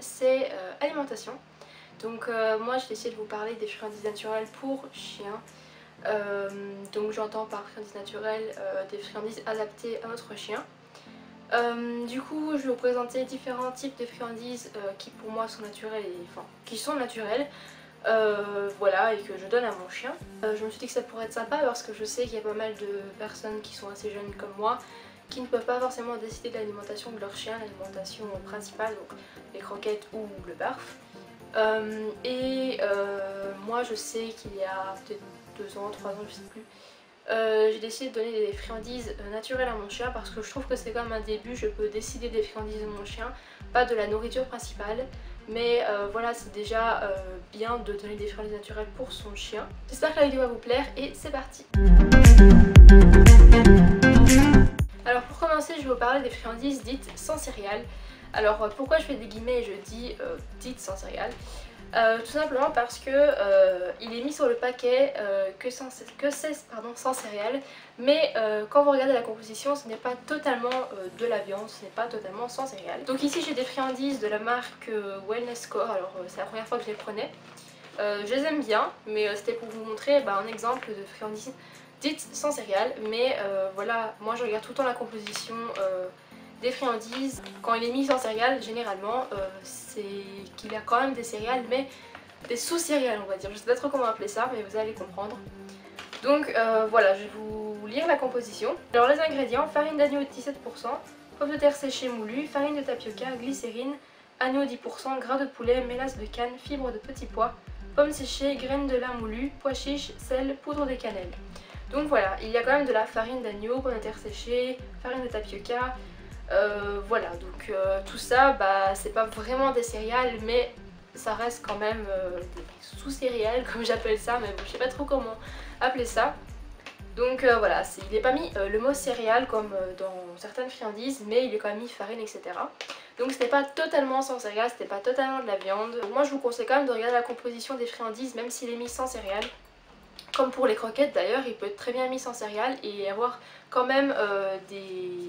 c'est alimentation. Donc moi j'ai décidé de vous parler des friandises naturelles pour chiens. Donc j'entends par friandises naturelles des friandises adaptées à notre chien. Du coup je vais vous présenter différents types de friandises qui pour moi sont naturelles et enfin qui sont naturelles. Voilà, et que je donne à mon chien. Je me suis dit que ça pourrait être sympa parce que je sais qu'il y a pas mal de personnes qui sont assez jeunes comme moi qui ne peuvent pas forcément décider de l'alimentation de leur chien, l'alimentation principale, donc les croquettes ou le barf. Moi je sais qu'il y a peut-être 2 ans, 3 ans, je sais plus, j'ai décidé de donner des friandises naturelles à mon chien parce que je trouve que c'est comme un début, je peux décider des friandises de mon chien, pas de la nourriture principale. Mais voilà, c'est déjà bien de donner des friandises naturelles pour son chien. J'espère que la vidéo va vous plaire et c'est parti. Alors pour commencer, je vais vous parler des friandises dites sans céréales. Alors pourquoi je fais des guillemets et je dis dites sans céréales? Tout simplement parce que il est mis sur le paquet que c'est sans céréales, mais quand vous regardez la composition, ce n'est pas totalement de la viande, ce n'est pas totalement sans céréales. Donc ici j'ai des friandises de la marque Wellness Score. Alors c'est la première fois que je les prenais. Je les aime bien, mais c'était pour vous montrer un exemple de friandises dites sans céréales. Mais voilà, moi je regarde tout le temps la composition des friandises. Quand il est mis sans céréales, généralement c'est qu'il y a quand même des céréales, mais des sous-céréales on va dire. Je sais pas trop comment appeler ça, mais vous allez comprendre. Donc voilà, je vais vous lire la composition. Alors les ingrédients: farine d'agneau 17%, pommes de terre séchées moulues, farine de tapioca, glycérine, agneau 10%, gras de poulet, mélasse de canne, fibres de petits pois, pommes séchées, graines de lin moulues, pois chiches, sel, poudre de cannelle. Donc voilà, il y a quand même de la farine d'agneau, pommes de terre séchées, farine de tapioca. Voilà, donc tout ça, c'est pas vraiment des céréales, mais ça reste quand même des sous-céréales comme j'appelle ça, mais bon, je sais pas trop comment appeler ça. Donc voilà, il n'est pas mis le mot céréales comme dans certaines friandises, mais il est quand même mis farine, etc. Donc c'était pas totalement sans céréales, c'était pas totalement de la viande. Donc moi je vous conseille quand même de regarder la composition des friandises, même s'il est mis sans céréales. Comme pour les croquettes d'ailleurs, il peut être très bien mis sans céréales et avoir quand même des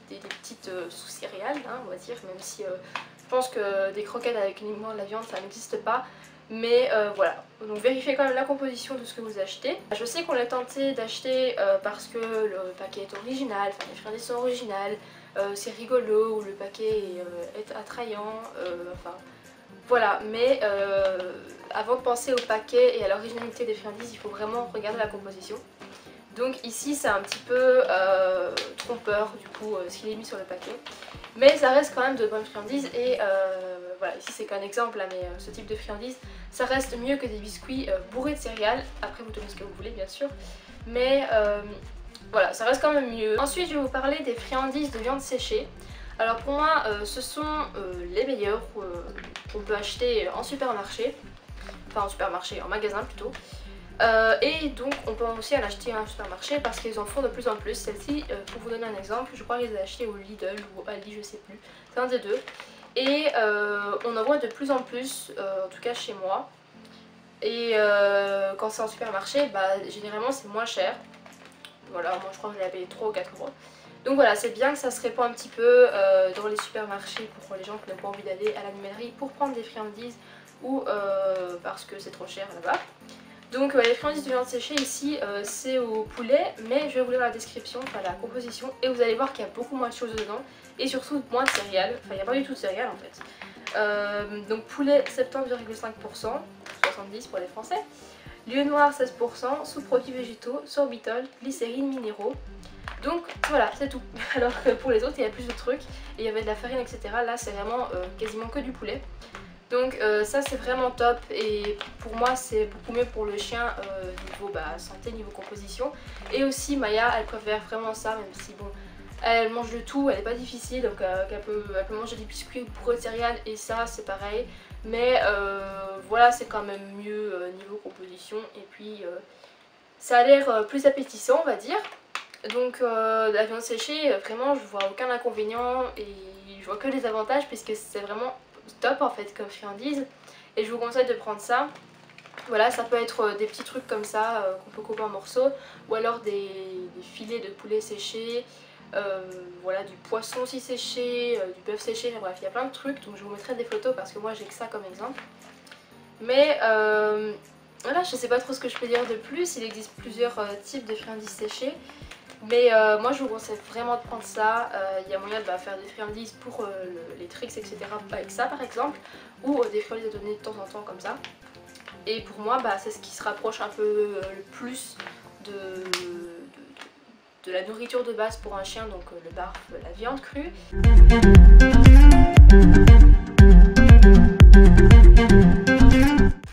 petites sous-céréales, hein, on va dire, même si je pense que des croquettes avec uniquement de la viande ça n'existe pas. Mais voilà, donc vérifiez quand même la composition de ce que vous achetez. Je sais qu'on l'a tenté d'acheter parce que le paquet est original, enfin les friandises sont originales, c'est rigolo, ou le paquet est attrayant, enfin voilà. Mais avant de penser au paquet et à l'originalité des friandises, il faut vraiment regarder la composition. Donc ici c'est un petit peu trompeur du coup ce qu'il est mis sur le paquet. Mais ça reste quand même de bonnes friandises et voilà, ici c'est qu'un exemple là, mais ce type de friandises ça reste mieux que des biscuits bourrés de céréales. Après vous tenez ce que vous voulez bien sûr, mais voilà, ça reste quand même mieux. Ensuite je vais vous parler des friandises de viande séchée. Alors pour moi ce sont les meilleurs qu'on peut acheter en supermarché, enfin en supermarché, en magasin plutôt. Et donc on peut aussi en acheter à un supermarché parce qu'ils en font de plus en plus. Celle-ci, pour vous donner un exemple, je crois qu'ils les ai achetées au Lidl ou au Aldi, je sais plus, c'est un des deux. Et on en voit de plus en plus, en tout cas chez moi. Et quand c'est en supermarché, généralement c'est moins cher. Voilà, moi je crois que je l'ai payé 3 ou 4 euros. Donc voilà, c'est bien que ça se répand un petit peu dans les supermarchés pour les gens qui n'ont pas envie d'aller à l'animalerie pour prendre des friandises ou parce que c'est trop cher là-bas. Donc les friandises de viande séchée ici c'est au poulet, mais je vais vous lire la description, enfin la composition, et vous allez voir qu'il y a beaucoup moins de choses dedans et surtout moins de céréales, enfin il n'y a pas du tout de céréales en fait. Donc poulet 70,5%, 70 pour les français, lieu noir 16%, sous-produits végétaux, sorbitol, glycérine, minéraux. Donc voilà, c'est tout. Alors que pour les autres il y a plus de trucs, et il y avait de la farine etc. Là c'est vraiment quasiment que du poulet. Donc ça c'est vraiment top et pour moi c'est beaucoup mieux pour le chien niveau santé, niveau composition. Et aussi Maya elle préfère vraiment ça, même si bon elle mange de tout, elle n'est pas difficile, donc elle peut manger des biscuits pour de céréales et ça c'est pareil. Mais voilà, c'est quand même mieux niveau composition et puis ça a l'air plus appétissant on va dire. Donc la viande séchée vraiment je vois aucun inconvénient et je vois que les avantages puisque c'est vraiment top en fait comme friandise et je vous conseille de prendre ça. Voilà, ça peut être des petits trucs comme ça qu'on peut couper en morceaux ou alors des filets de poulet séchés, voilà, du poisson aussi séché, du bœuf séché, enfin bref il y a plein de trucs, donc je vous mettrai des photos parce que moi j'ai que ça comme exemple. Mais voilà, je sais pas trop ce que je peux dire de plus, il existe plusieurs types de friandises séchées. Mais moi je vous conseille vraiment de prendre ça, il y a moyen de faire des friandises pour les tricks etc. avec ça par exemple, ou des friandises à donner de temps en temps comme ça. Et pour moi c'est ce qui se rapproche un peu le plus de la nourriture de base pour un chien, donc le barf, la viande crue.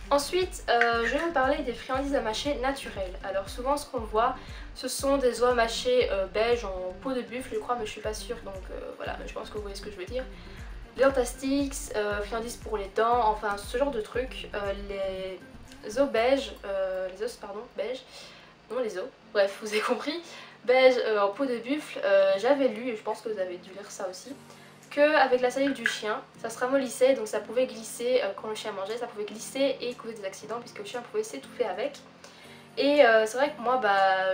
Ensuite, je vais vous parler des friandises à mâcher naturelles. Alors souvent ce qu'on voit, ce sont des os à mâcher beige en peau de buffle je crois, mais je suis pas sûre, donc voilà, je pense que vous voyez ce que je veux dire. Les Dentastix, friandises pour les dents, enfin ce genre de trucs. Les os beige, les os pardon, beige, non les os, bref vous avez compris, beige en peau de buffle, j'avais lu, et je pense que vous avez dû lire ça aussi, qu'avec la salive du chien, ça se ramollissait, donc ça pouvait glisser, quand le chien mangeait, ça pouvait glisser et causer des accidents puisque le chien pouvait s'étouffer avec. Et c'est vrai que moi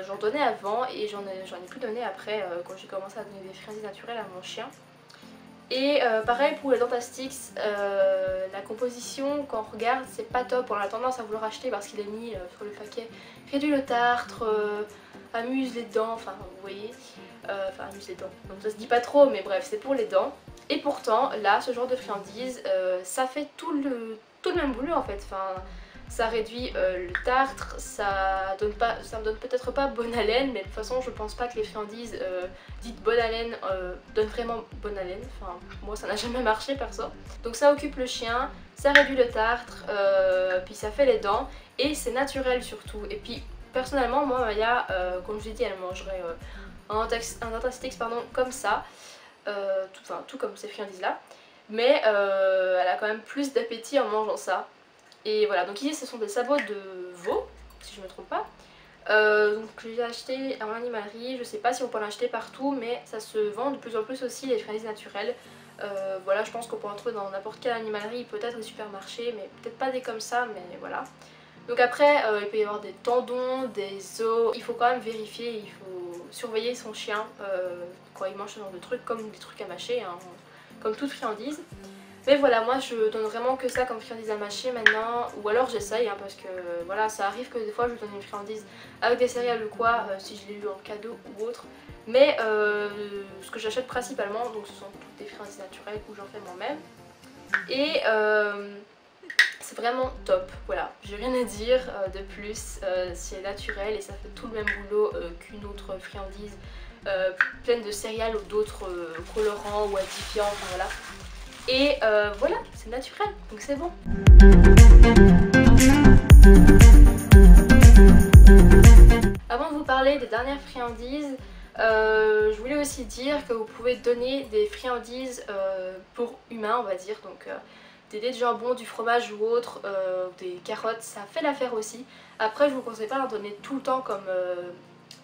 j'en donnais avant et j'en ai plus donné après quand j'ai commencé à donner des friandises naturelles à mon chien. Et pareil pour les Dentastix, la composition quand on regarde c'est pas top, on a tendance à vouloir acheter parce qu'il est mis sur le paquet réduit le tartre, amuse les dents, enfin vous voyez, enfin amuse les dents, donc ça se dit pas trop mais bref c'est pour les dents. Et pourtant là ce genre de friandises ça fait tout le même boulot en fait, enfin ça réduit le tartre, ça me donne peut-être pas bonne haleine, mais de toute façon je pense pas que les friandises dites bonne haleine donnent vraiment bonne haleine, enfin moi ça n'a jamais marché perso. Donc ça occupe le chien, ça réduit le tartre, puis ça fait les dents et c'est naturel surtout. Et puis personnellement moi Maya, comme je l'ai dit, elle mangerait un Dentastix comme ça, tout comme ces friandises là, mais elle a quand même plus d'appétit en mangeant ça. Et voilà, donc ici ce sont des sabots de veau, si je ne me trompe pas. Donc je les ai achetés en animalerie, je sais pas si on peut en acheter partout, mais ça se vend de plus en plus aussi les friandises naturelles. Voilà, je pense qu'on peut en trouver dans n'importe quelle animalerie, peut-être des supermarchés, mais peut-être pas des comme ça, mais voilà. Donc après, il peut y avoir des tendons, des os, il faut quand même vérifier, il faut surveiller son chien quand il mange ce genre de trucs, comme des trucs à mâcher, hein, comme toute friandise. Mais voilà, moi je donne vraiment que ça comme friandise à mâcher maintenant, ou alors j'essaye hein, parce que voilà, ça arrive que des fois je donne une friandise avec des céréales ou quoi, si je l'ai eu en cadeau ou autre. Mais ce que j'achète principalement, donc ce sont toutes des friandises naturelles où j'en fais moi-même. Et c'est vraiment top, voilà, j'ai rien à dire de plus, c'est naturel et ça fait tout le même boulot qu'une autre friandise pleine de céréales ou d'autres colorants ou addifiants, enfin voilà. Et voilà, c'est naturel, donc c'est bon. Avant de vous parler des dernières friandises, je voulais aussi dire que vous pouvez donner des friandises pour humains, on va dire, donc des dés de jambon, du fromage ou autre, des carottes, ça fait l'affaire aussi. Après, je vous conseille pas d'en donner tout le temps comme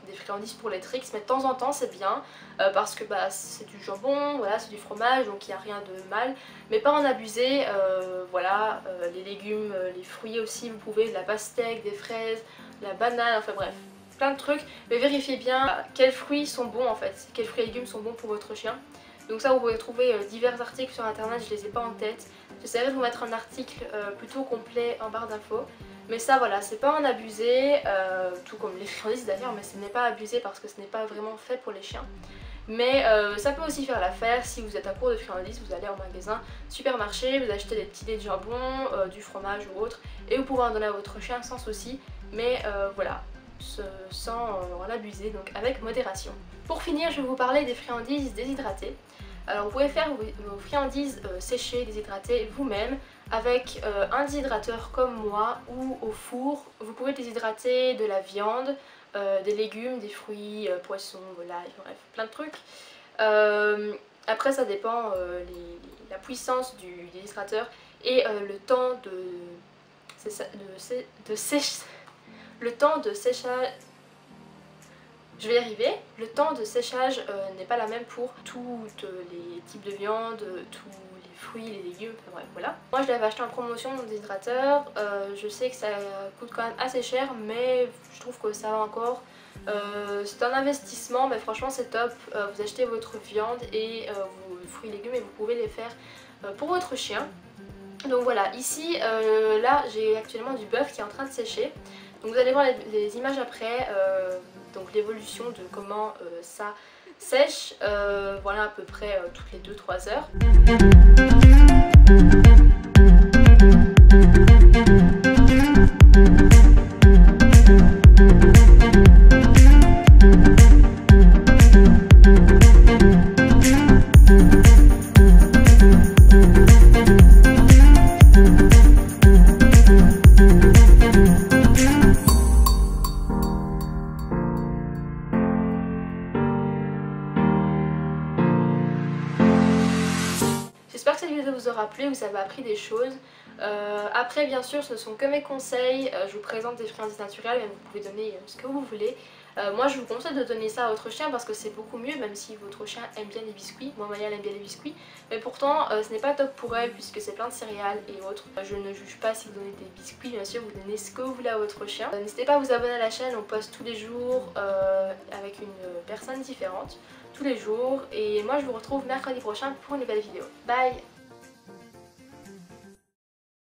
des friandises pour les tricks, mais de temps en temps c'est bien parce que c'est du jambon, voilà, c'est du fromage, donc il n'y a rien de mal, mais pas en abuser. Voilà, les légumes, les fruits aussi, vous pouvez, de la pastèque, des fraises, de la banane, enfin bref, plein de trucs, mais vérifiez bien quels fruits sont bons en fait, quels fruits et légumes sont bons pour votre chien. Donc ça vous pouvez trouver divers articles sur internet, je les ai pas en tête, j'essaierai de vous mettre un article plutôt complet en barre d'infos. Mais ça voilà, c'est pas en abuser, tout comme les friandises d'ailleurs, mais ce n'est pas abusé parce que ce n'est pas vraiment fait pour les chiens. Mais ça peut aussi faire l'affaire si vous êtes à court de friandises, vous allez en magasin, supermarché, vous achetez des petits dés de jambon, du fromage ou autre, et vous pouvez en donner à votre chien sans souci, mais voilà, sans en abuser, donc avec modération. Pour finir, je vais vous parler des friandises déshydratées. Alors vous pouvez faire vos friandises séchées, déshydratées vous-même avec un déshydrateur comme moi ou au four. Vous pouvez déshydrater de la viande, des légumes, des fruits, poissons, volailles, bref, plein de trucs. Après ça dépend la puissance du déshydrateur et le temps de séchage. Je vais y arriver. Le temps de séchage n'est pas la même pour tous les types de viande, tous les fruits, les légumes, enfin bref voilà. Moi je l'avais acheté en promotion mon déshydrateur, je sais que ça coûte quand même assez cher mais je trouve que ça va encore. C'est un investissement mais franchement c'est top, vous achetez votre viande et vos fruits et légumes et vous pouvez les faire pour votre chien. Donc voilà, ici là j'ai actuellement du bœuf qui est en train de sécher. Donc vous allez voir les images après, donc l'évolution de comment ça sèche, voilà à peu près toutes les 2-3 heures. J'espère que cette vidéo vous aura plu, vous avez appris des choses. Après bien sûr ce ne sont que mes conseils, je vous présente des friandises naturelles mais vous pouvez donner ce que vous voulez. Moi je vous conseille de donner ça à votre chien parce que c'est beaucoup mieux même si votre chien aime bien les biscuits. Moi Maya elle aime bien les biscuits mais pourtant ce n'est pas top pour elle puisque c'est plein de céréales et autres. Je ne juge pas si vous donnez des biscuits, bien sûr vous donnez ce que vous voulez à votre chien. N'hésitez pas à vous abonner à la chaîne, on poste tous les jours avec une personne différente tous les jours et moi je vous retrouve mercredi prochain pour une nouvelle vidéo. Bye!